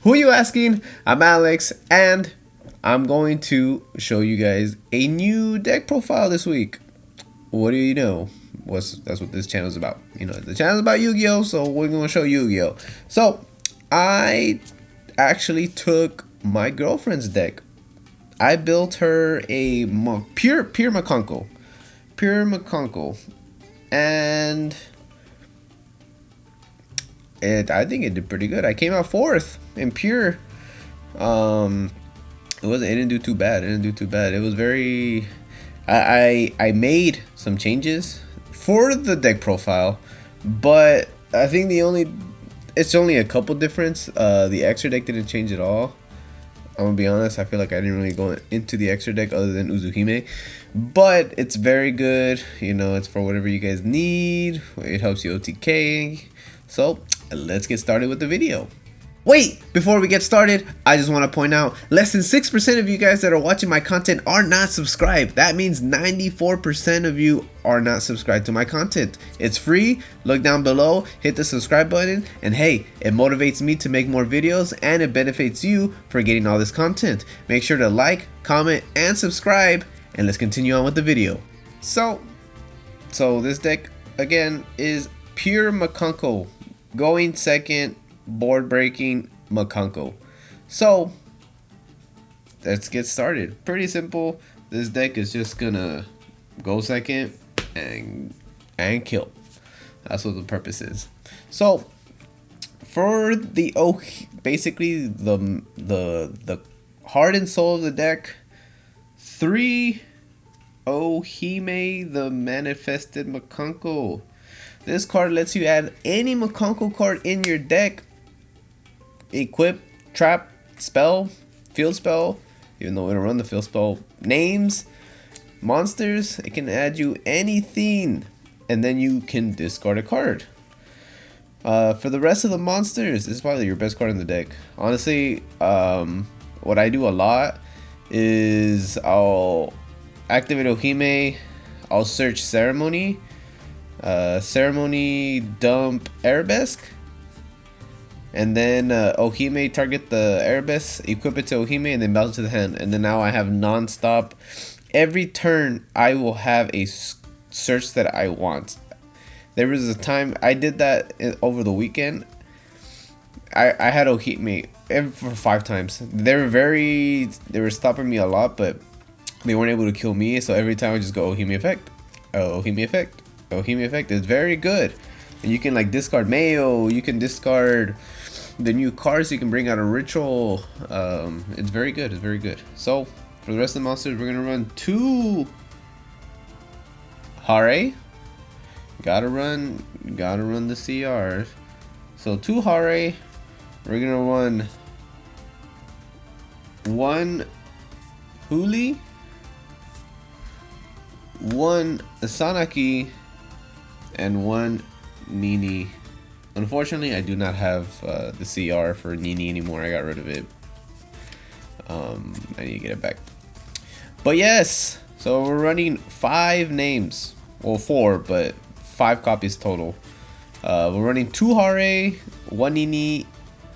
Who are you asking? I'm Alex, and I'm going to show you guys a new deck profile this week. What do you know? That's what this channel is about. You know, the channel is about Yu-Gi-Oh, so we're gonna show Yu-Gi-Oh. So I actually took my girlfriend's deck. I built her a pure Mikanko, and I think it did pretty good. I came out fourth in pure. It didn't do too bad. It was very. I made some changes for the deck profile, but I think it's only a couple difference. The extra deck didn't change at all. I'm gonna be honest, I feel like I didn't really go into the extra deck other than Uzuhime, but it's very good. You know, it's for whatever you guys need. It helps you OTK. So let's get started with the video. Wait, before we get started, I just want to point out less than 6% of you guys that are watching my content are not subscribed. That means 94% of you are not subscribed to my content. It's free. Look down below, hit the subscribe button, and hey, it motivates me to make more videos and it benefits you for getting all this content. Make sure to like, comment, and subscribe, and let's continue on with the video. So this deck again is pure Mikanko, going second, board breaking Mikanko. So let's get started. Pretty simple. This deck is just gonna go second and kill. That's what the purpose is. So for the basically the heart and soul of the deck, 3 Ohime, the manifested Mikanko. This card lets you add any Mikanko card in your deck. Equip, trap, spell, field spell, even though we don't run the field spell, names, monsters. It can add you anything, and then you can discard a card. For the rest of the monsters, this is probably your best card in the deck. Honestly, what I do a lot is I'll activate Ohime, I'll search Ceremony, dump Arabesque, and then Ohime, target the Arabesque, equip it to Ohime, and then bounce it to the hand. And then now I have non-stop. Every turn I will have a search that I want. There was a time I did that over the weekend. I had Ohime for 5 times. They were stopping me a lot, but they weren't able to kill me. So every time I just go Ohime effect, Ohime effect, Ohime effect. It's very good. And you can like discard Mayo, you can discard the new cards, you can bring out a ritual. It's very good. So for the rest of the monsters, we're gonna run 2 Hare. Gotta run the CRs. So 2 Hare. We're gonna run 1 Huli, 1 Sanaki, and 1 Nini. Unfortunately, I do not have the CR for Nini anymore. I got rid of it. I need to get it back. But yes, so we're running 5 names. Well, 4, but 5 copies total. We're running 2 Hare, 1 Nini,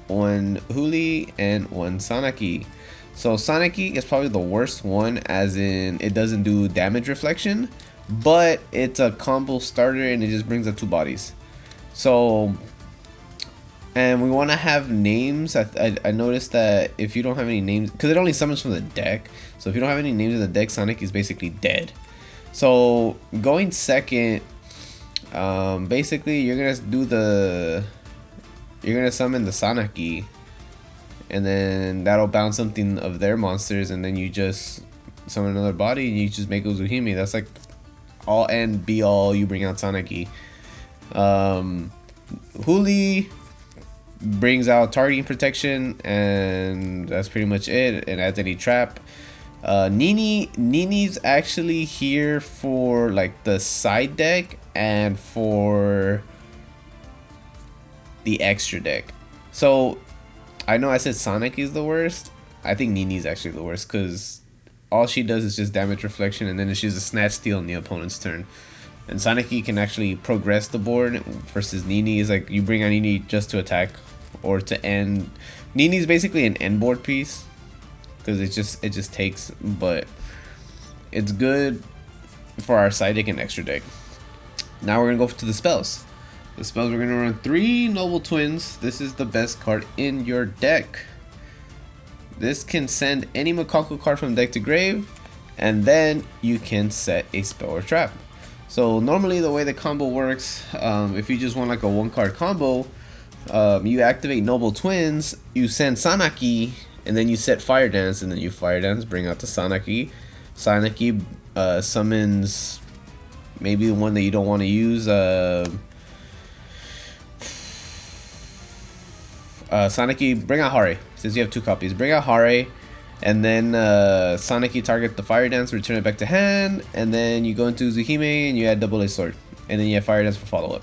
1 Huli, and 1 Sanaki. So Sanaki is probably the worst one, as in it doesn't do damage reflection, but it's a combo starter and it just brings up 2 bodies. So, and we want to have names. I noticed that if you don't have any names, because it only summons from the deck, so if you don't have any names in the deck, Sonic is basically dead. So going second, basically you're gonna summon the Sanaki, and then that'll bounce something of their monsters, and then you just summon another body and you just make Uzuhime. That's like all and be all. You bring out Sanaki. Huli brings out targeting protection, and that's pretty much it, and adds any trap. Nini's actually here for like the side deck and for the extra deck. So I know I said Sonic is the worst. I think Nini's actually the worst, because all she does is just damage reflection, and then she's a snatch steal in the opponent's turn. And Sanaki can actually progress the board, versus Nini is like you bring on Nini just to attack or to end Nini's basically an end board piece because it just takes, but it's good for our side deck and extra deck. Now we're gonna go to the spells. The spells, we're gonna run 3 Noble Twins. This is the best card in your deck. This can send any Mikanko card from deck to grave, and then you can set a spell or trap. So normally the way the combo works, if you just want like a 1-card combo, you activate Noble Twins, you send Sanaki, and then you set Fire Dance, and then you Fire Dance, bring out the Sanaki. Sanaki summons maybe the one that you don't want to use. Sanaki, bring out Hare. Since you have 2 copies, bring out Hare, and then Sanaki target the Fire Dance, return it back to hand, and then you go into Uzuhime and you add double-edged sword, and then you have Fire Dance for follow-up.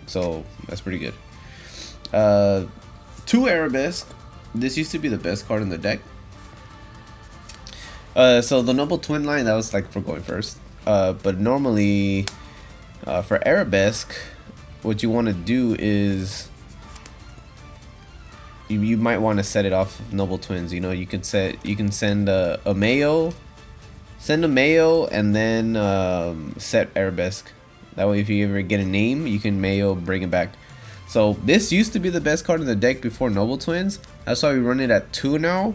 So that's pretty good. 2 Arabesque. This used to be the best card in the deck. So the Noble Twin line, that was like for going first. But normally, for Arabesque, what you want to do is you might want to set it off of Noble Twins. You know, you can send a Mayo, and then set Arabesque. That way, if you ever get a name, you can Mayo, bring it back. So this used to be the best card in the deck before Noble Twins. That's why we run it at 2 now.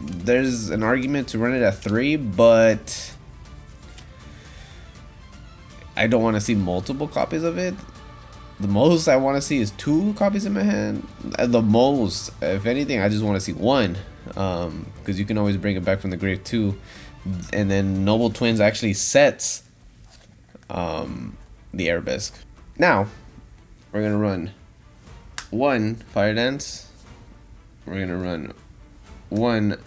There's an argument to run it at 3, but I don't want to see multiple copies of it. The most I want to see is 2 copies in my hand. The most, if anything, I just want to see 1, because you can always bring it back from the grave too. And then Noble Twins actually sets the Arabesque. Now we're gonna run 1 Fire Dance. We're gonna run 1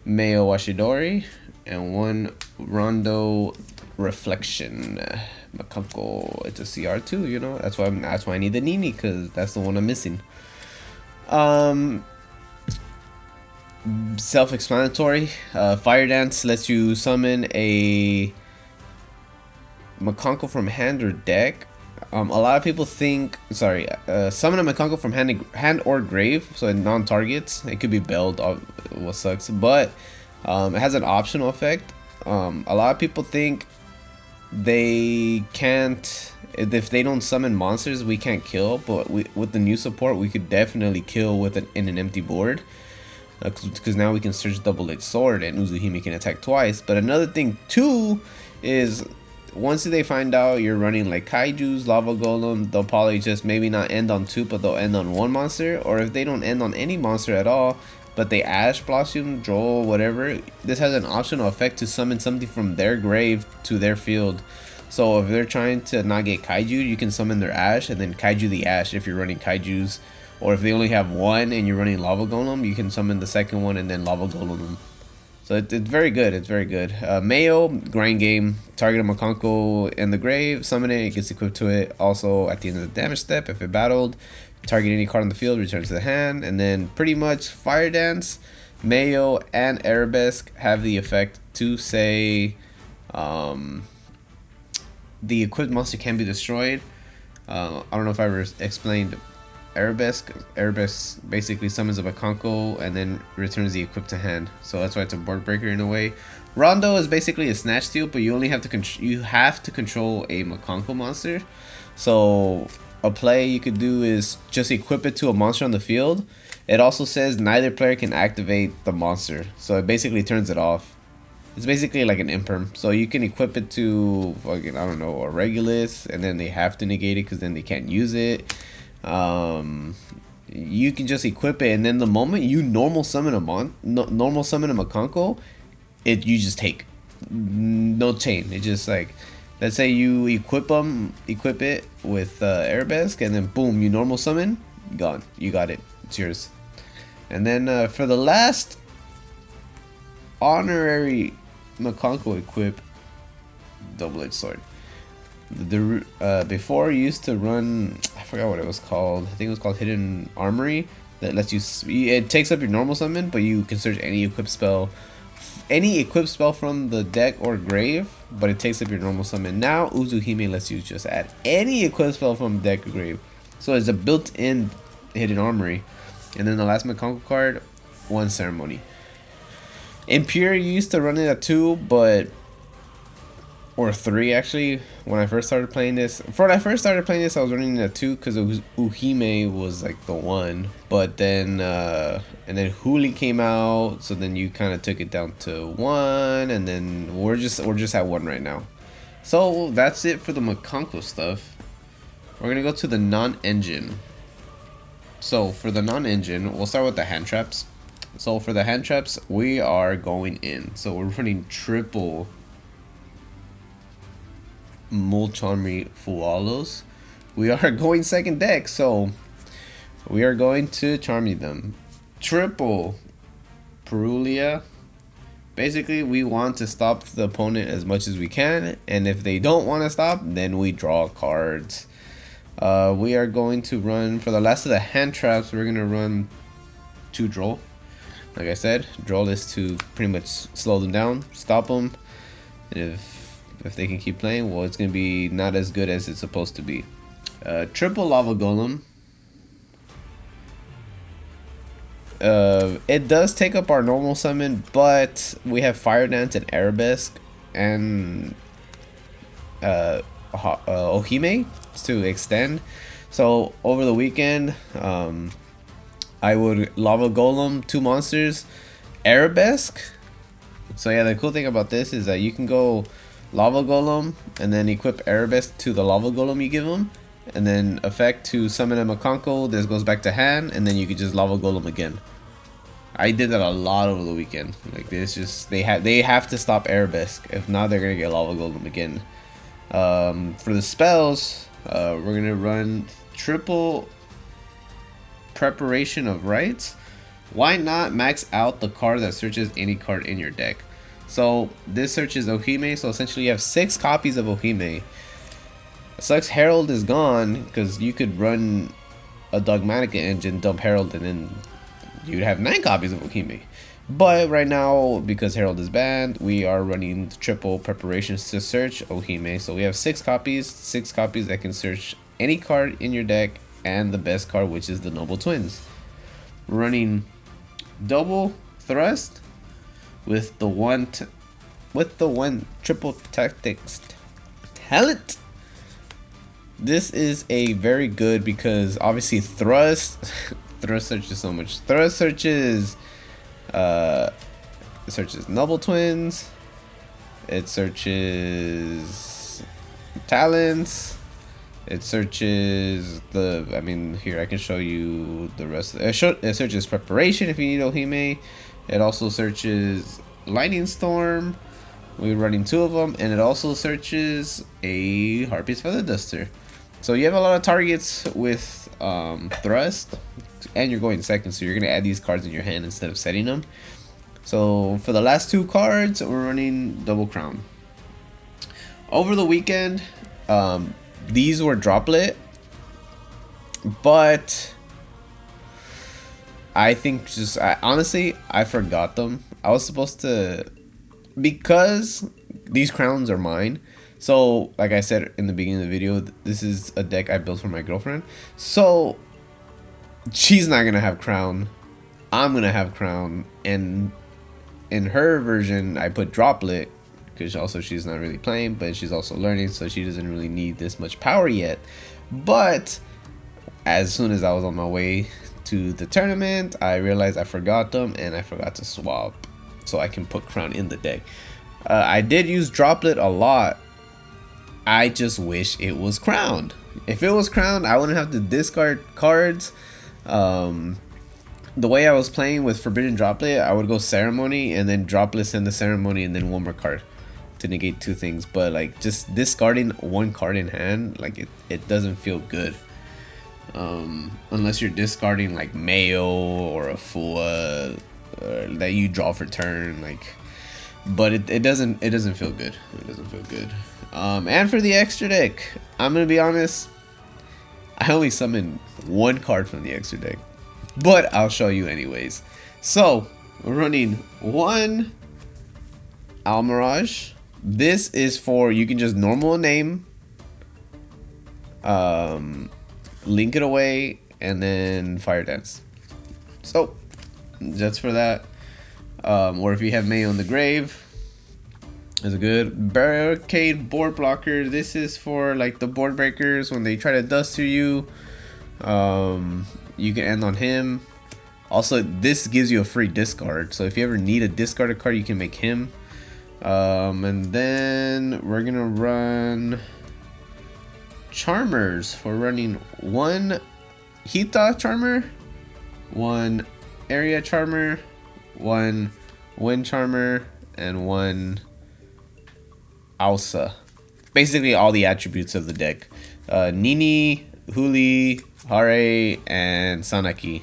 Mayo Washidori and 1 Rondo Reflection. Mikanko, it's a CR2, you know. That's why I need the Nini, because that's the one I'm missing. Self-explanatory. Fire Dance lets you summon a Mikanko from hand or deck. A lot of people think, summon a Mikanko from hand or grave, so it non-targets. It could be belled, what sucks, but it has an optional effect. A lot of people think they can't, if they don't summon monsters, we can't kill, but with the new support, we could definitely kill in an empty board. Because now we can search double-edged sword and Uzuhime can attack twice. But another thing too is, once they find out you're running like Kaijus, Lava Golem, they'll probably just maybe not end on 2, but they'll end on 1 monster. Or if they don't end on any monster at all, but they Ash, Blossom, Droll, whatever, this has an optional effect to summon something from their grave to their field. So if they're trying to not get Kaiju, you can summon their Ash and then Kaiju the Ash if you're running Kaijus. Or if they only have 1 and you're running Lava Golem, you can summon the second one and then Lava Golem them. So it's very good. It's very good. Mayo, grind game, target a Mikanko in the grave, summon it, it gets equipped to it. Also, at the end of the damage step, if it battled, target any card on the field, returns to the hand. And then pretty much Fire Dance, Mayo, and Arabesque have the effect to say the equipped monster can be destroyed. I don't know if I ever explained Arabesque basically summons a Mikanko and then returns the equipped to hand, so that's why it's a board breaker in a way. Rondo is basically a snatch steal, but you only have to control a Mikanko monster. So a play you could do is just equip it to a monster on the field. It also says neither player can activate the monster, so it basically turns it off. It's basically like an imperm, so you can equip it to fucking, I don't know, a Regulus, and then they have to negate it because then they can't use it. You can just equip it, and then the moment you normal summon a Mikanko, you just take no chain. It just like, let's say you equip it with Arabesque, and then boom, you normal summon, gone. You got it. It's yours. And then for the last honorary Mikanko equip, double-edged sword. Before you used to run, I forgot what it was called. I think it was called Hidden Armory. That lets you. It takes up your normal summon, but you can search any equipped spell from the deck or grave. But it takes up your normal summon. Now Uzuhime lets you just add any equipped spell from deck or grave. So it's a built-in Hidden Armory. And then the last Mikanko card, 1 ceremony. In pure, you used to run it at 2, but or 3 actually. When I first started playing this, I was running it at 2 because Uhime was like the one. But then and then Huli came out, so then you kind of took it down to 1, and then we're just at 1 right now. So that's it for the Mikanko stuff. We're gonna go to the non-engine. So for the non-engine, we'll start with the hand traps. So for the hand traps, we are going in. So we're running triple Mulcharmy Fualos. We are going second deck, so we are going to Charmy them. Triple Perulia. Basically, we want to stop the opponent as much as we can, and if they don't want to stop, then we draw cards. We are going to run, for the last of the hand traps, we're going to run 2 Droll. Like I said, Droll is to pretty much slow them down, stop them, and if they can keep playing, well, it's going to be not as good as it's supposed to be. Triple Lava Golem. It does take up our normal summon, but we have Fire Dance and Arabesque and Ohime to extend. So over the weekend, I would Lava Golem 2 monsters, Arabesque. So yeah, the cool thing about this is that you can go Lava Golem and then equip Arabesque to the Lava Golem you give them, and then effect to summon a Mikanko. This goes back to hand, and then you could just Lava Golem again. I did that a lot over the weekend. Like this, just they have to stop Arabesque. If not, they're gonna get Lava Golem again. For the spells, we're gonna run triple Preparation of Rites. Why not max out the card that searches any card in your deck? So this searches Ohime, so essentially you have 6 copies of Ohime. Sucks Herald is gone, because you could run a Dogmatica engine, dump Herald, and then you'd have 9 copies of Ohime. But right now, because Herald is banned, we are running triple preparations to search Ohime. So we have 6 copies that can search any card in your deck, and the best card, which is the Noble Twins. Running double thrust with the one triple tactics talent. This is a very good, because obviously thrust searches so much. Thrust searches Noble Twins. It searches talents. It searches here I can show you the rest. It searches preparation if you need Ohime. It also searches Lightning Storm. We're running 2 of them, and it also searches a Harpy's Feather Duster. So you have a lot of targets with thrust, and you're going second, so you're gonna add these cards in your hand instead of setting them. So for the last 2 cards, we're running double crown. Over the weekend, these were droplet, but I think honestly, I forgot them. I was supposed to, because these crowns are mine. So like I said in the beginning of the video, this is a deck I built for my girlfriend. So she's not gonna have crown. I'm gonna have crown, and in her version, I put droplet, because also she's not really playing, but she's also learning, so she doesn't really need this much power yet. But as soon as I was on my way to the tournament, I realized I forgot them, and I forgot to swap, so I can put crown in the deck. I did use droplet a lot. I just wish it was crowned. If it was crowned, I wouldn't have to discard cards. The way I was playing with Forbidden Droplet, I would go Ceremony and then Droplet, send the Ceremony, and then 1 more card to negate 2 things. But like just discarding 1 card in hand, like it doesn't feel good. Unless you're discarding like Mayo or a Fua that you draw for turn, like. But it doesn't feel good. It doesn't feel good. And for the extra deck, I'm gonna be honest, I only summoned 1 card from the extra deck, but I'll show you anyways. So we're running 1 Almirage. This is for, you can just normal name, link it away, and then Fire Dance. So that's for that. Or if you have Mayo in the grave, is a good barricade board blocker. This is for like the board breakers when they try to dust through you. You can end on him. Also, this gives you a free discard, so if you ever need a discarded card, you can make him. And then we're gonna run Charmers. We're running one Hita Charmer, one Area Charmer, one Wind Charmer, and one Ausa. Basically all the attributes of the deck. Nini, Huli, Hare, and Sanaki.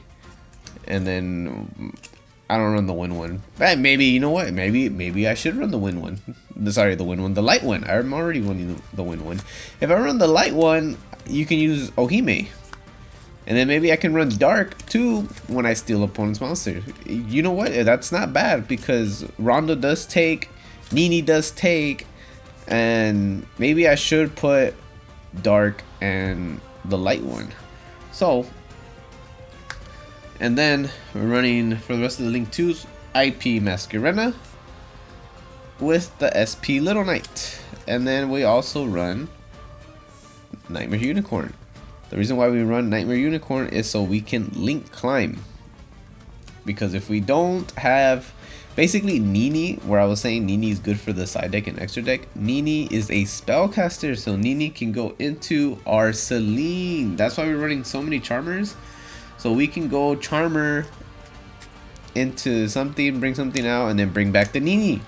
And then I don't run the Wind one. But maybe, you know what? Maybe I should run the Wind one. Sorry, the Wind one. The Light one. I'm already running the Wind one. If I run the Light one, you can use Ohime. And then maybe I can run Dark too when I steal opponent's monster. You know what? That's not bad because Rondo does take, Nini does take, and maybe I should put Dark and the Light one. So, and then we're running for the rest of the Link 2's IP Masquerena with the SP Little Knight. And then we also run Nightmare Unicorn. The reason why we run Nightmare Unicorn is so we can Link Climb. Because if we don't have, basically Nini, where I was saying Nini is good for the side deck and extra deck, Nini is a spellcaster, so Nini can go into our Celine. That's why we're running so many Charmers. So we can go Charmer into something, bring something out, and then bring back the Nini.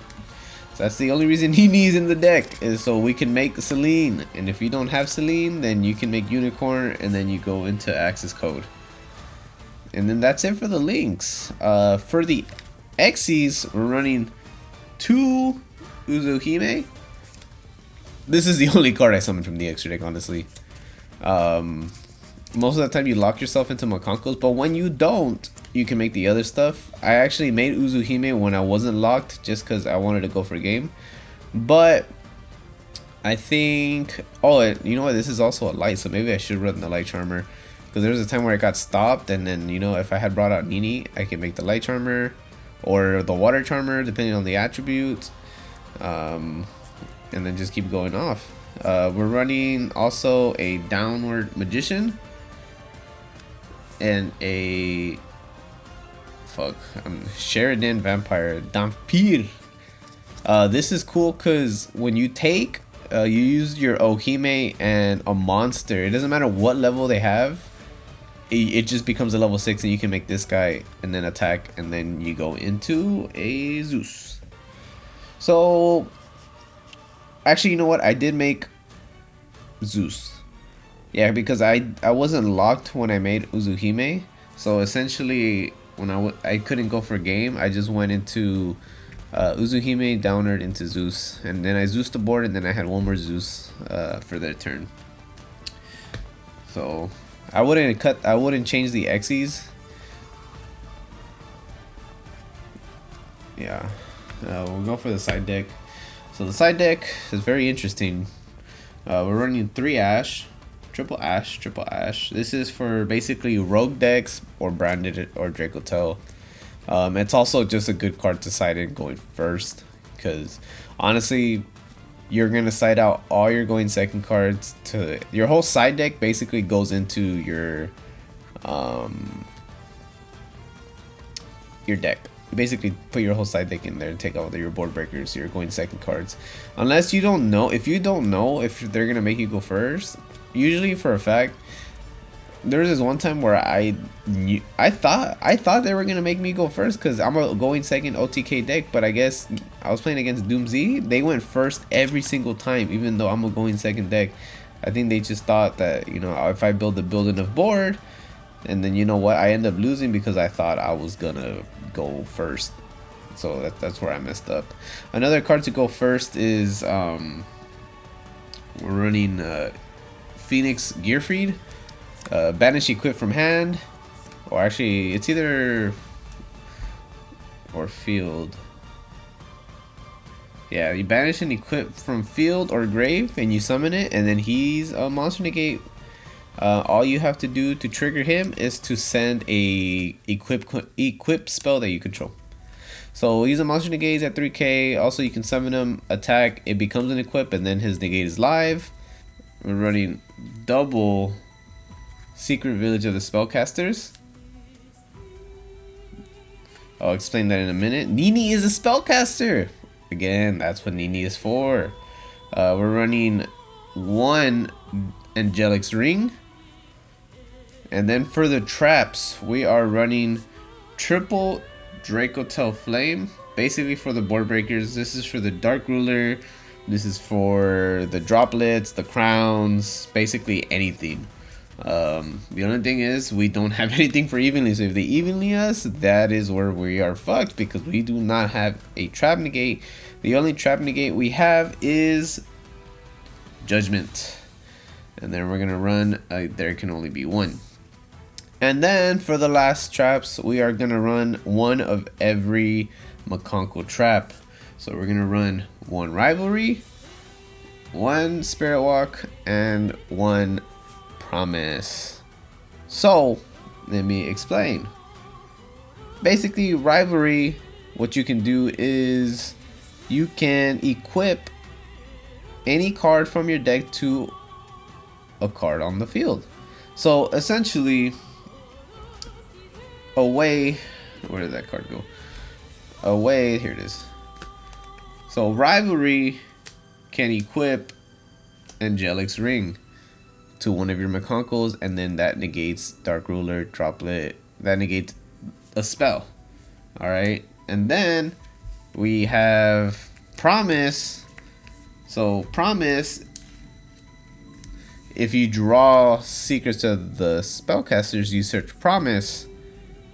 So that's the only reason Nini is in the deck, is so we can make Celine. And if you don't have Celine, then you can make Unicorn, and then you go into Access Code. And then that's it for the links. For the Xyz, we're running 2 Uzuhime. This is the only card I summoned from the extra deck, honestly. Most of the time you lock yourself into Mikankos, but when you don't, you can make the other stuff. I actually made Uzuhime when I wasn't locked just because I wanted to go for a game. But I think, oh, you know what, this is also a light, so maybe I should run the Light Charmer. Because there was a time where I got stopped, and then, you know, if I had brought out Nini, I could make the Light Charmer or the Water Charmer, depending on the attributes. And then just keep going off. We're running also a Downward Magician and a Sheridan Vampire Dampir. This is cool because when you take, you use your Ohime and a monster. It doesn't matter what level they have. It just becomes a level 6, and you can make this guy and then attack, and then you go into a Zeus. So actually, you know what? I did make Zeus. Yeah, because I wasn't locked when I made Uzuhime. So essentially, when I couldn't go for a game, I just went into Uzuhime, Downward into Zeus, and then I Zeused the board, and then I had one more Zeus for their turn. So I wouldn't change the Xyz. Yeah, we'll go for the side deck. So the side deck is very interesting. We're running 3 Ash, triple Ash, triple Ash. This is for basically rogue decks or branded or Dracotel. It's also just a good card to side in going first, because honestly, you're gonna side out all your going second cards. To your whole side deck basically goes into your deck. You basically put your whole side deck in there and take out your board breakers, your going second cards. Unless you don't know, if you don't know if they're gonna make you go first, usually for a fact, there was this one time where I thought they were gonna make me go first because I'm a going second OTK deck, but I guess I was playing against Doom Z. They went first every single time, even though I'm a going second deck. I think they just thought that, you know, if I build enough board, and then, you know what, I end up losing because I thought I was gonna go first. So that's where I messed up. Another card to go first is we're running Phoenix Gearfried. Banish Equip from hand, or actually it's either or field. Yeah, you banish and equip from field or grave, and you summon it, and then he's a monster negate All you have to do to trigger him is to send a equip spell that you control. So use a monster negates at 3k. Also, you can summon him, attack, it becomes an equip, and then his negate is live. We're running double Secret Village of the Spellcasters. I'll explain that in a minute. Nini is a spellcaster. Again, that's what Nini is for. We're running one Angelic's Ring. And then for the traps, we are running triple Dracotel Flame. Basically for the board breakers, this is for the Dark Ruler. This is for the droplets, the crowns, basically anything. The only thing is we don't have anything for evenly, so if they evenly us, that is where we are fucked, because we do not have a trap negate. The only trap negate we have is Judgment, and then we're gonna run there can only be one. And then for the last traps, we are gonna run one of every Mikanko trap. So we're gonna run one Rivalry, one Spirit Walk, and one Promise. So let me explain. Basically, Rivalry, what you can do is you can equip any card from your deck to a card on the field. So essentially, away, where did that card go? Away, here it is. So Rivalry can equip Angelic's Ring to one of your Mikankos, and then that negates Dark Ruler, Droplet, that negates a spell. Alright, and then we have Promise. So Promise, if you draw Secrets of the Spellcasters, you search Promise,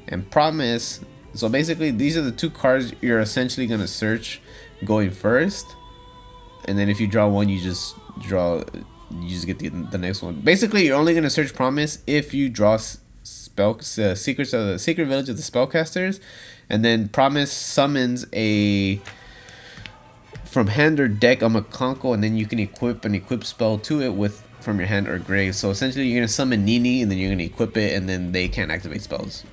and Promise, so basically these are the two cards you're essentially going to search going first, and then if you draw one, you just get the next one. Basically, you're only going to search Promise if you draw Secrets of the Secret Village of the Spellcasters, and then Promise summons a from hand or deck a Mikanko, and then you can equip an equip spell to it with from your hand or grave. So essentially, you're going to summon Nini, and then you're going to equip it, and then they can't activate spells.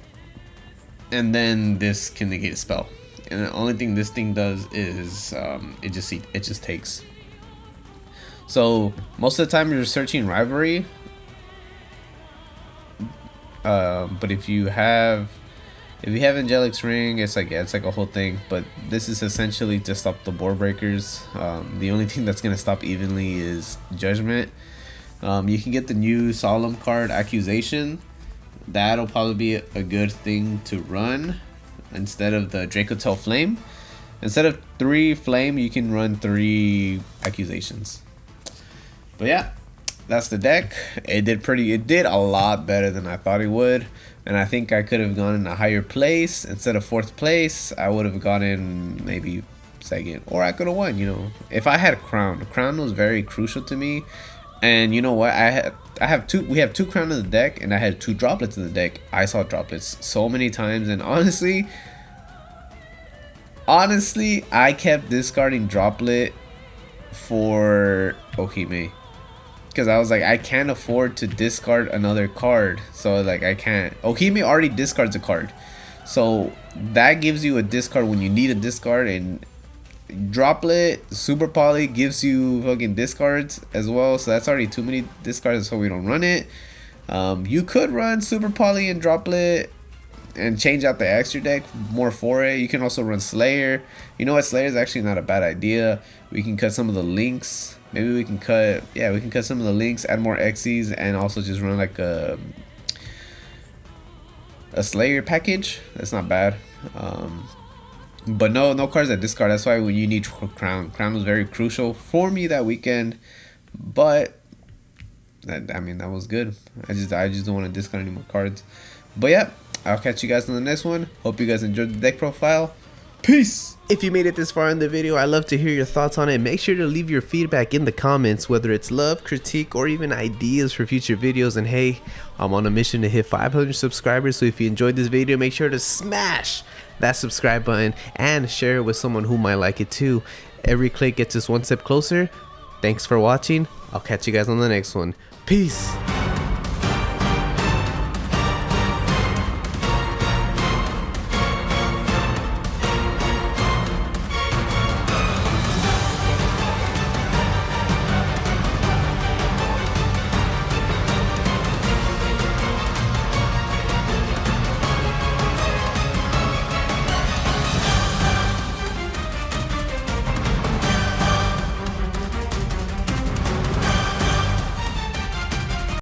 And then this can negate a spell. And the only thing this thing does is it just takes. So most of the time you're searching Rivalry, but if you have Angelic's Ring, it's like a whole thing. But this is essentially to stop the board breakers. The only thing that's gonna stop evenly is Judgment. You can get the new Solemn card, Accusation. That'll probably be a good thing to run instead of the Dracotel Flame. Instead of 3 Flame, you can run 3 Accusations. But yeah, that's the deck. It did a lot better than I thought it would, and I think I could have gone in a higher place. Instead of 4th place, I would have gone in maybe 2nd, or I could have won, you know, if I had a crown. The crown was very crucial to me. And you know what, we have 2 crown in the deck, and I had 2 droplets in the deck. I saw droplets so many times, and honestly I kept discarding droplet for Ohime, because I was like, I can't afford to discard another card. So like, I can't. Ohime already discards a card, so that gives you a discard when you need a discard, and Droplet Super Poly gives you fucking discards as well, so that's already too many discards, so we don't run it. You could run Super Poly and Droplet and change out the extra deck more for it. You can also run Slayer. You know what, Slayer is actually not a bad idea. We can cut some of the links. Maybe we can cut some of the links, add more Xyz, and also just run like a Slayer package. That's not bad. But no cards that discard. That's why when you need Crown was very crucial for me that weekend. But that was good. I just don't want to discard any more cards. But yeah, I'll catch you guys on the next one. Hope you guys enjoyed the deck profile. Peace! If you made it this far in the video, I'd love to hear your thoughts on it. Make sure to leave your feedback in the comments, whether it's love, critique, or even ideas for future videos. And hey, I'm on a mission to hit 500 subscribers, so if you enjoyed this video, make sure to smash that subscribe button and share it with someone who might like it too. Every click gets us one step closer. Thanks for watching. I'll catch you guys on the next one. Peace!